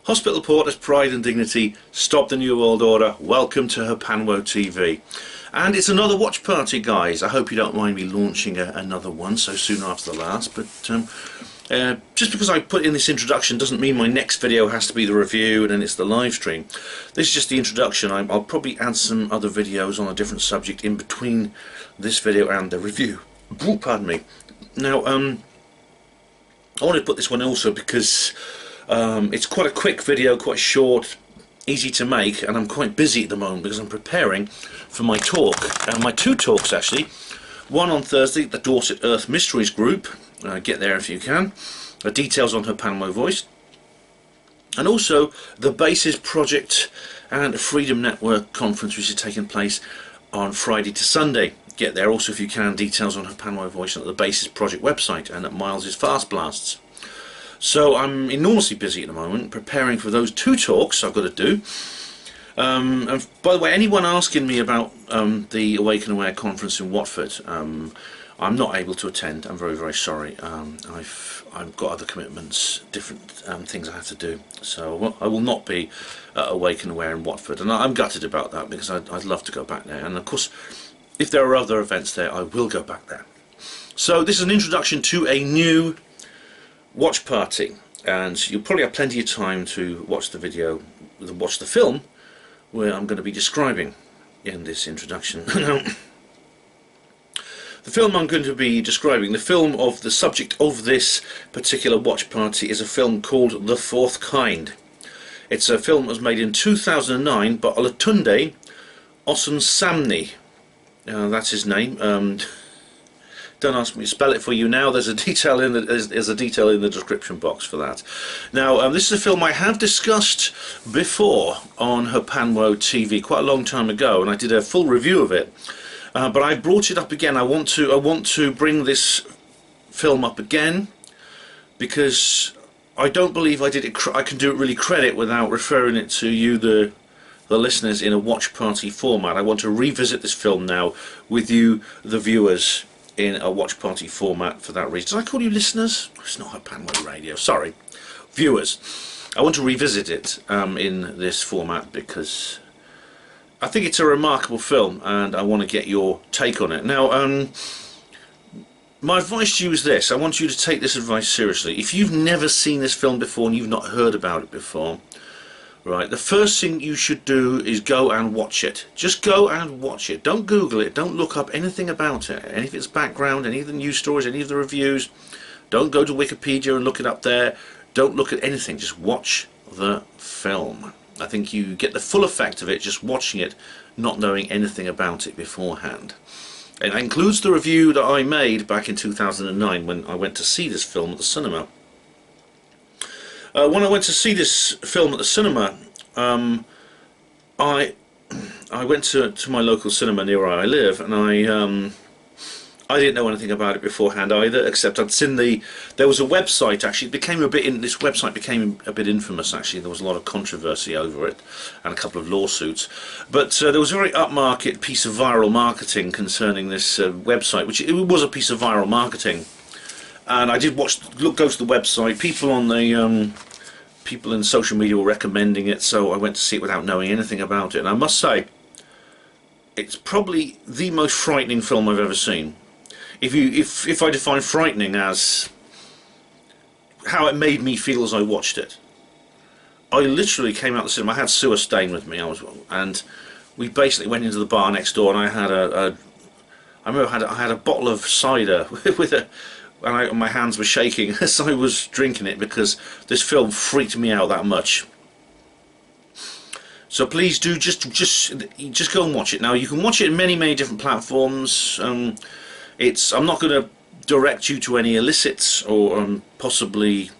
Hospital Porters, Pride and Dignity, Stop the New World Order, welcome to HPANWO TV. And it's another watch party, guys. I hope you don't mind me launching another one so soon after the last, but just because I put in this introduction doesn't mean my next video has to be the review and then it's the live stream. This is just the introduction. I'll probably add some other videos on a different subject in between this video and the review. Ooh, pardon me. Now, I want to put this one also because it's quite a quick video, quite short, easy to make, and I'm quite busy at the moment because I'm preparing for my talk, my two talks actually. One on Thursday, the Dorset Earth Mysteries group, get there if you can, details on HPANWO Voice, and also the Bases Project and Freedom Network conference which is taking place on Friday to Sunday. Get there also if you can, details on HPANWO Voice at the Bases Project website and at Miles's Fast Blasts. So I'm enormously busy at the moment preparing for those two talks I've got to do. And by the way, anyone asking me about the Awake and Aware conference in Watford, I'm not able to attend. I'm very, very sorry. I've got other commitments, different things I have to do. So I will not be Awake and Aware in Watford, and I'm gutted about that because I'd love to go back there. And of course, if there are other events there, I will go back there. So this is an introduction to a new watch party, and you'll probably have plenty of time to watch the video, watch the film where I'm going to be describing in this introduction. Now, the film I'm going to be describing, the film of the subject of this particular watch party, is a film called The Fourth Kind. It's a film that was made in 2009 by Olatunde Osunsanmi. That's his name. Don't ask me to spell it for you now. There's a detail in the description box for that. Now, this is a film I have discussed before on HPANWO TV quite a long time ago, and I did a full review of it. But I brought it up again. I want to bring this film up again because I don't believe I did it. I can do it really credit without referring it to you, the listeners, in a watch party format. I want to revisit this film now with you, the viewers, in a watch party format for that reason. Did I call you listeners? It's not HPANWO Radio, sorry. Viewers. I want to revisit it in this format because I think it's a remarkable film and I want to get your take on it. Now, my advice to you is this. I want you to take this advice seriously. If you've never seen this film before and you've not heard about it before, right, the first thing you should do is go and watch it. Just go and watch it. Don't Google it. Don't look up anything about it. Any of its background, any of the news stories, any of the reviews. Don't go to Wikipedia and look it up there. Don't look at anything. Just watch the film. I think you get the full effect of it just watching it, not knowing anything about it beforehand. And that includes the review that I made back in 2009 when I went to see this film at the cinema. When I went to see this film at the cinema, I went to my local cinema near where I live, and I didn't know anything about it beforehand either, except I'd seen there was a website actually. This website became a bit infamous actually. There was a lot of controversy over it and a couple of lawsuits. But there was a very upmarket piece of viral marketing concerning this website, which it was a piece of viral marketing. And I did go to the website. People in social media were recommending it, so I went to see it without knowing anything about it. And I must say, it's probably the most frightening film I've ever seen. If I define frightening as how it made me feel as I watched it, I literally came out of the cinema. I had Sewer Stain with me, and we basically went into the bar next door, and I had I remember I had a bottle of cider and my hands were shaking as I was drinking it because this film freaked me out that much. So please do just go and watch it. Now you can watch it in many different platforms. I'm not going to direct you to any illicit or possibly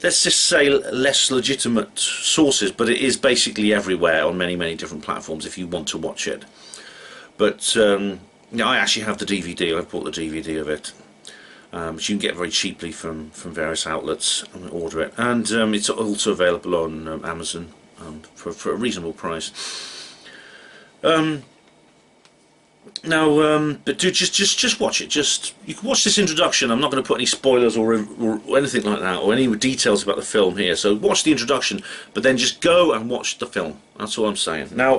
let's just say less legitimate sources, but it is basically everywhere on many different platforms if you want to watch it. But yeah, I actually have the DVD. I've bought the DVD of it, which you can get very cheaply from various outlets and order it. And it's also available on Amazon for a reasonable price. Now, but do just watch it. Just you can watch this introduction. I'm not going to put any spoilers or anything like that, or any details about the film here. So watch the introduction, but then just go and watch the film. That's all I'm saying. Now,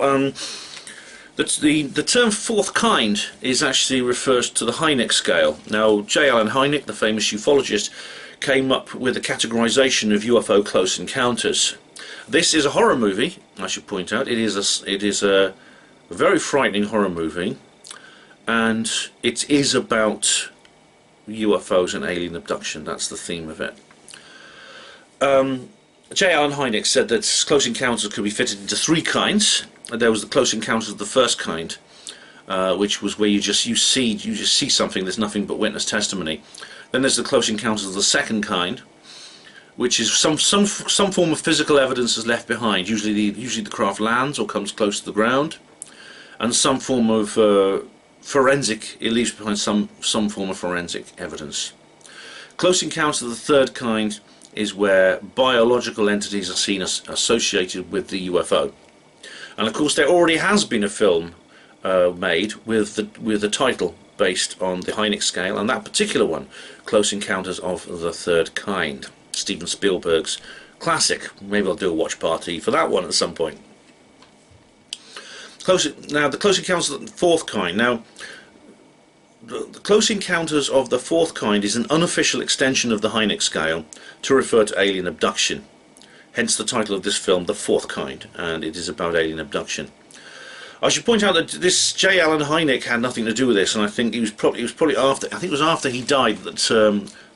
the term fourth kind is actually refers to the Hynek scale. Now, J. Allen Hynek, the famous ufologist, came up with a categorization of UFO close encounters. This is a horror movie, I should point out. It is a very frightening horror movie, and it is about UFOs and alien abduction. That's the theme of it. J. Allen Hynek said that close encounters could be fitted into three kinds. There was the close encounters of the first kind, which was where you just see something. There's nothing but witness testimony. Then there's the close encounters of the second kind, which is some form of physical evidence is left behind. Usually the craft lands or comes close to the ground, and some form of forensic. It leaves behind some form of forensic evidence. Close encounters of the third kind is where biological entities are seen as associated with the UFO, and of course there already has been a film made with the title based on the Hynek scale, and that particular one, Close Encounters of the Third Kind, Steven Spielberg's classic. Maybe I'll do a watch party for that one at some point. Now, the Close Encounters of the Fourth Kind. Now, the Close Encounters of the Fourth Kind is an unofficial extension of the Hynek scale to refer to alien abduction. Hence the title of this film, The Fourth Kind, and it is about alien abduction. I should point out that this J. Allen Hynek had nothing to do with this, and I think it was probably after. I think it was after he died that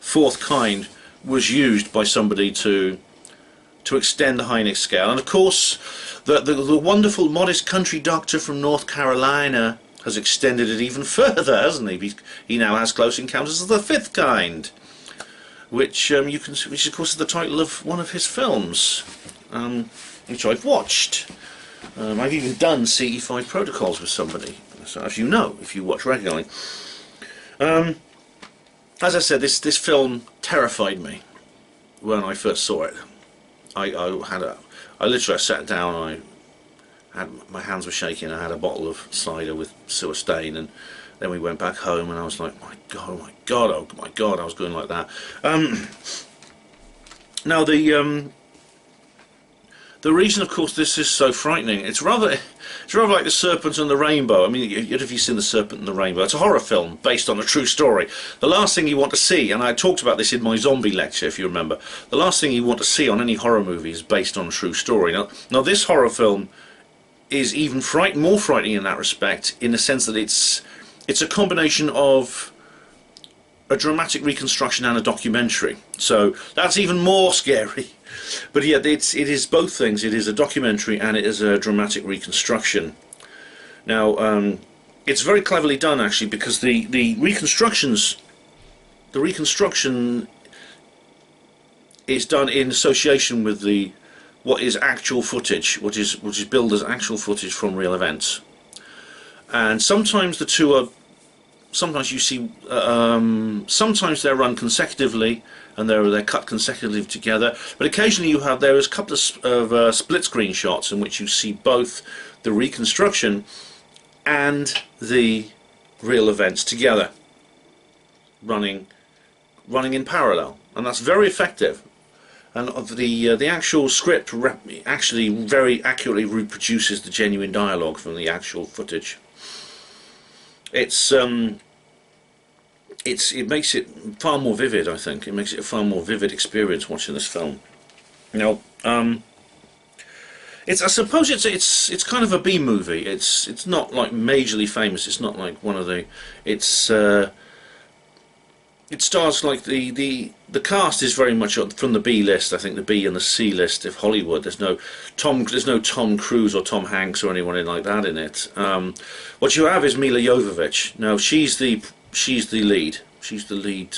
fourth kind was used by somebody to extend the Hynek scale. And of course, the wonderful, modest country doctor from North Carolina has extended it even further, hasn't he? He now has Close Encounters of the Fifth Kind, which which of course is the title of one of his films, which I've watched. I've even done CE5 protocols with somebody, so as you know, if you watch regularly. As I said, this film terrified me when I first saw it. I literally sat down, my hands were shaking, I had a bottle of cider with sewer stain, and then we went back home and I was like, my God, oh my God, oh my God, I was going like that. Now the reason, of course, this is so frightening, it's rather like The Serpent and the Rainbow. I mean, have you seen The Serpent and the Rainbow? It's a horror film based on a true story. The last thing you want to see, and I talked about this in my zombie lecture, if you remember, the last thing you want to see on any horror movie is based on a true story. Now this horror film is even more frightening in that respect, in the sense that it's a combination of a dramatic reconstruction and a documentary. So that's even more scary. But yeah, it is both things. It is a documentary and it is a dramatic reconstruction. Now, it's very cleverly done, actually, because the reconstruction is done in association with what is actual footage, which is billed as actual footage from real events. And sometimes the two are. Sometimes you see. Sometimes they're run consecutively, and they're cut consecutively together. But occasionally there is a couple of split screen shots in which you see both the reconstruction and the real events together, running in parallel, and that's very effective. And the actual script actually very accurately reproduces the genuine dialogue from the actual footage. It makes it far more vivid, I think. It makes it a far more vivid experience watching this film. Now, I suppose it's kind of a B movie. It's not like majorly famous. It's not like one of the. It stars like the cast is very much from the B list. I think the B and the C list of Hollywood. There's no Tom Cruise or Tom Hanks or anyone like that in it. What you have is Mila Jovovich. Now she's the lead. She's the lead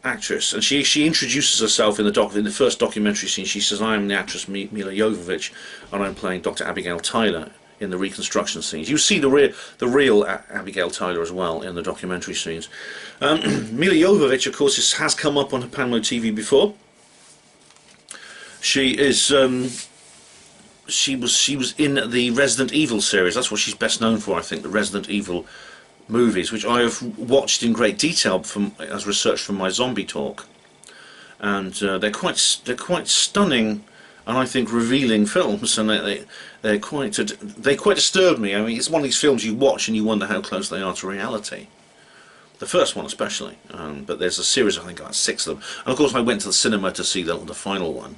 actress, and she introduces herself in the first documentary scene. She says, "I am the actress Mila Jovovich, and I'm playing Dr. Abigail Tyler in the reconstruction scenes." You see the real Abigail Tyler as well in the documentary scenes. Mila Jovovich, of course, has come up on HPANWO TV before. She is she was in the Resident Evil series. That's what she's best known for, I think, the Resident Evil movies, which I have watched in great detail as research from my zombie talk, and they're quite stunning and I think revealing films, and they quite disturb me. I mean, it's one of these films you watch and you wonder how close they are to reality. The first one especially, but there's a series, I think like 6 of them, and of course I went to the cinema to see the final one,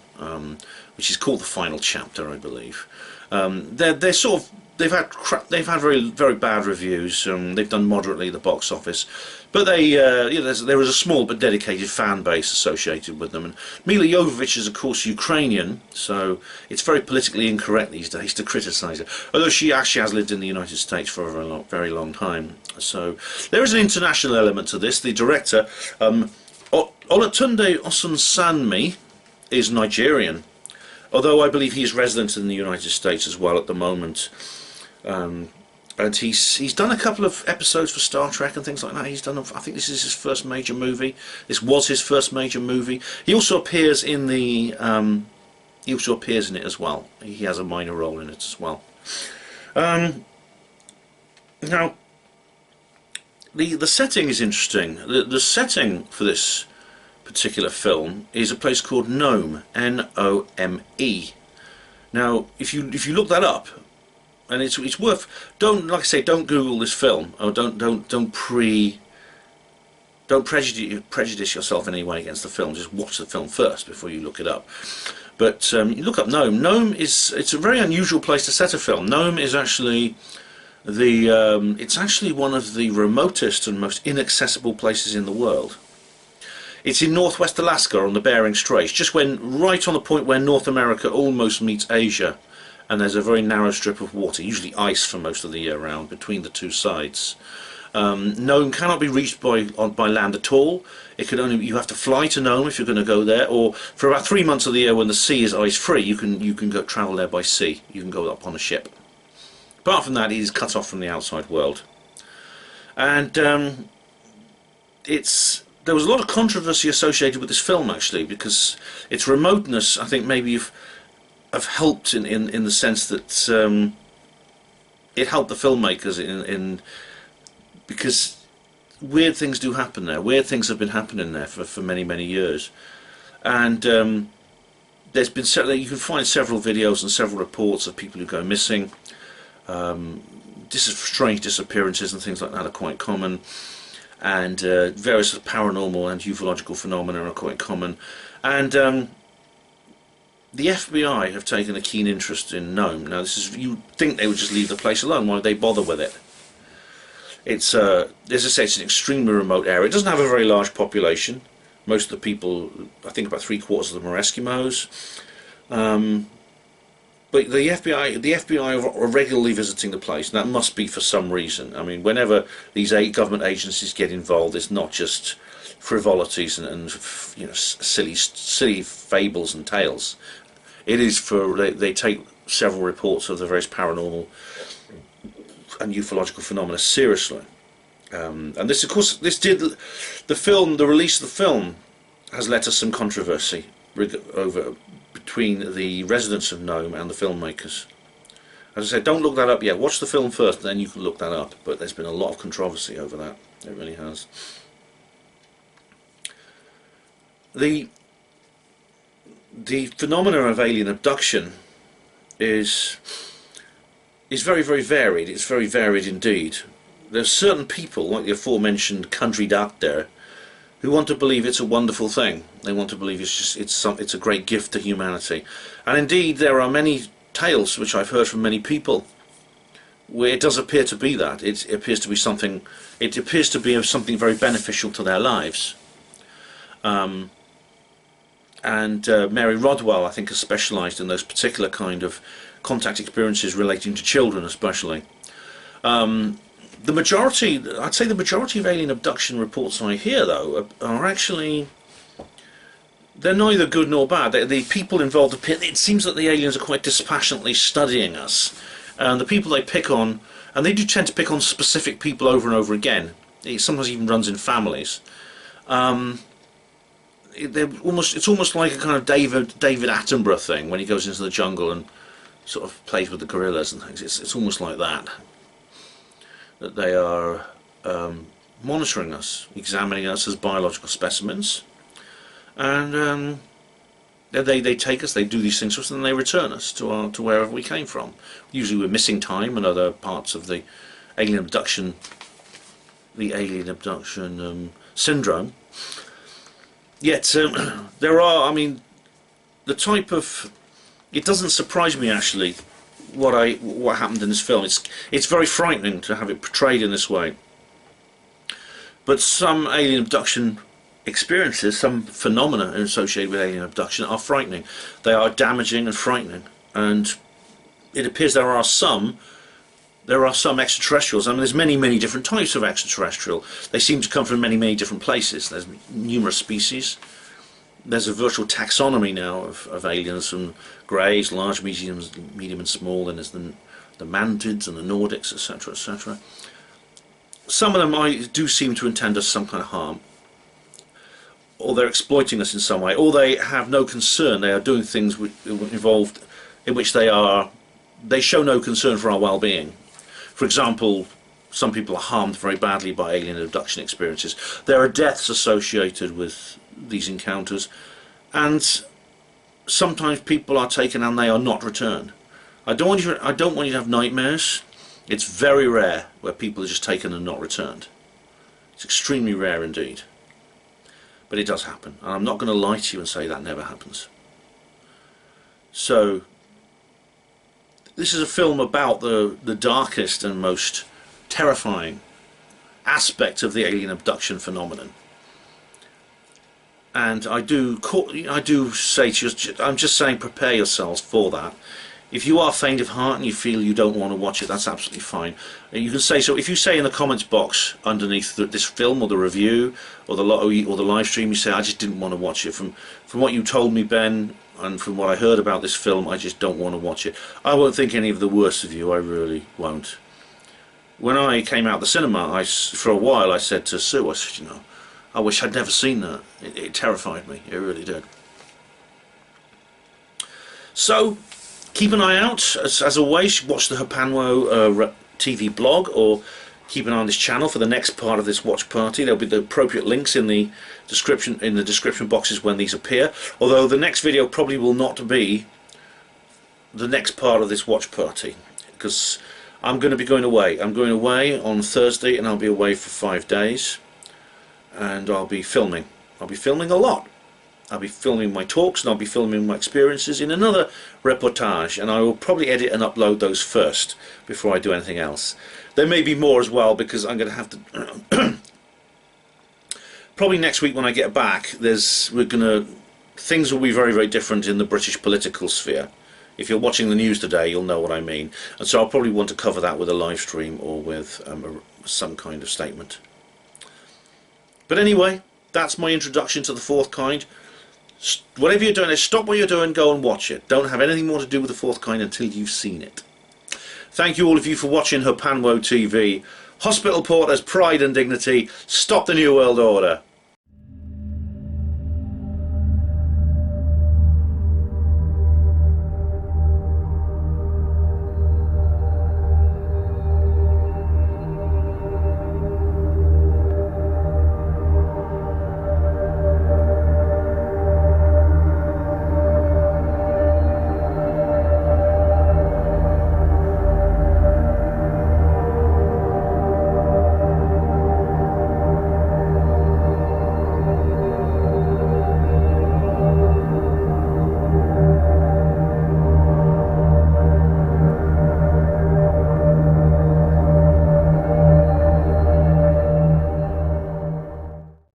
which is called The Final Chapter, I believe. They're sort of they've had very bad reviews. They've done moderately at the box office, but there is a small but dedicated fan base associated with them. And Mila Jovovich is of course Ukrainian, so it's very politically incorrect these days to criticise her. Although she actually has lived in the United States for a very long time, so there is an international element to this. The director, Olatunde Osunsanmi, is Nigerian, although I believe he is resident in the United States as well at the moment. And he's done a couple of episodes for Star Trek and things like that. He's done, I think this is his first major movie. This was his first major movie. He also appears in the he also appears in it as well. He has a minor role in it as well. Now the setting is interesting. The setting for this particular film is a place called Nome, N-O-M-E. Now if you look that up, and it's worth, like I say, don't Google this film, or don't prejudice yourself in any way against the film. Just watch the film first before you look it up. But you look up Nome. Nome it's a very unusual place to set a film. Nome is actually it's actually one of the remotest and most inaccessible places in the world. It's in northwest Alaska on the Bering Straits, just right on the point where North America almost meets Asia. And there's a very narrow strip of water, usually ice for most of the year round, between the two sides. Nome cannot be reached by land at all. You have to fly to Nome if you're going to go there, or for about 3 months of the year when the sea is ice free, you can go travel there by sea. You can go up on a ship. Apart from that, it is cut off from the outside world. And there was a lot of controversy associated with this film actually, because its remoteness, I think, maybe have helped in the sense that it helped the filmmakers because weird things do happen there. Weird things have been happening there for many years, and there's been you can find several videos and several reports of people who go missing. Strange disappearances and things like that are quite common, and various paranormal and ufological phenomena are quite common, and the FBI have taken a keen interest in Nome. Now, you'd think they would just leave the place alone. Why would they bother with it? It's, as I say, it's an extremely remote area. It doesn't have a very large population. Most of the people, I think about 3/4 of them are Eskimos. But the FBI are regularly visiting the place, and that must be for some reason. I mean, whenever these government agencies get involved, it's not just frivolities and silly fables and tales. It is they take several reports of the various paranormal and ufological phenomena seriously, and this, of course, the release of the film has led to some controversy between the residents of Nome and the filmmakers. As I said, don't look that up yet. Watch the film first, then you can look that up. But there's been a lot of controversy over that. It really has. The phenomena of alien abduction is very varied. It's very varied indeed. There's certain people, like the aforementioned country doctor, who want to believe it's a wonderful thing. They want to believe it's a great gift to humanity. And indeed, there are many tales which I've heard from many people where it does appear to be that. It appears to be something. It appears to be something very beneficial to their lives. Mary Rodwell, I think, has specialised in those particular kind of contact experiences relating to children, especially. I'd say the majority of alien abduction reports I hear, though, are actually, they're neither good nor bad. The people involved appear, it seems that the aliens are quite dispassionately studying us, and the people they pick on, and they do tend to pick on specific people over and over again. It sometimes even runs in families. It's almost like a kind of David Attenborough thing when he goes into the jungle and sort of plays with the gorillas and things. It's almost like that they are monitoring us, examining us as biological specimens, and they take us, they do these things to us, and then they return us to wherever we came from. Usually we're missing time and other parts of the alien abduction syndrome. Yet there are, I mean, the type of, it doesn't surprise me actually what happened in this film. It's very frightening to have it portrayed in this way. But some alien abduction experiences, some phenomena associated with alien abduction are frightening. They are damaging and frightening, and it appears there are some extraterrestrials. I mean, there's many different types of extraterrestrial. They seem to come from many different places. There's numerous species. There's a virtual taxonomy now of aliens, from greys, large, medium and small, and there's the mantids and the Nordics, etc, etc. Some of them do seem to intend us some kind of harm, or they're exploiting us in some way, or they have no concern. They are doing things involved in which they show no concern for our well-being. For example, some people are harmed very badly by alien abduction experiences. There are deaths associated with these encounters, and sometimes people are taken and they are not returned. I don't want you to have nightmares. It's very rare where people are just taken and not returned. It's extremely rare indeed. But it does happen, and I'm not going to lie to you and say that never happens. So this is a film about the darkest and most terrifying aspect of the alien abduction phenomenon. And I do say to you, I'm just saying, prepare yourselves for that. If you are faint of heart and you feel you don't want to watch it, that's absolutely fine. You can say so. If you say in the comments box underneath this film or the review or the live stream, you say, I just didn't want to watch it. From what you told me, Ben, and from what I heard about this film, I just don't want to watch it. I won't think any of the worst of you. I really won't. When I came out of the cinema, for a while I said to Sue, I said, you know, I wish I'd never seen that. It terrified me. It really did. So keep an eye out. As always, watch the HPANWO TV blog, or keep an eye on this channel for the next part of this watch party. There'll be the appropriate links in the description boxes when these appear. Although the next video probably will not be the next part of this watch party, because I'm going to be going away. I'm going away on Thursday, and I'll be away for 5 days, and I'll be filming. I'll be filming a lot. I'll be filming my talks, and I'll be filming my experiences in another reportage, and I will probably edit and upload those first before I do anything else. There may be more as well, because I'm going to have to probably next week when I get back, things will be very different in the British political sphere. If you're watching the news today, you'll know what I mean, and so I'll probably want to cover that with a live stream or with some kind of statement. But anyway, that's my introduction to the fourth kind. Whatever you're doing, stop what you're doing, go and watch it. Don't have anything more to do with the fourth kind until you've seen it. Thank you all of you for watching HPANWO TV. Hospital Porters, pride and dignity. Stop the New World Order.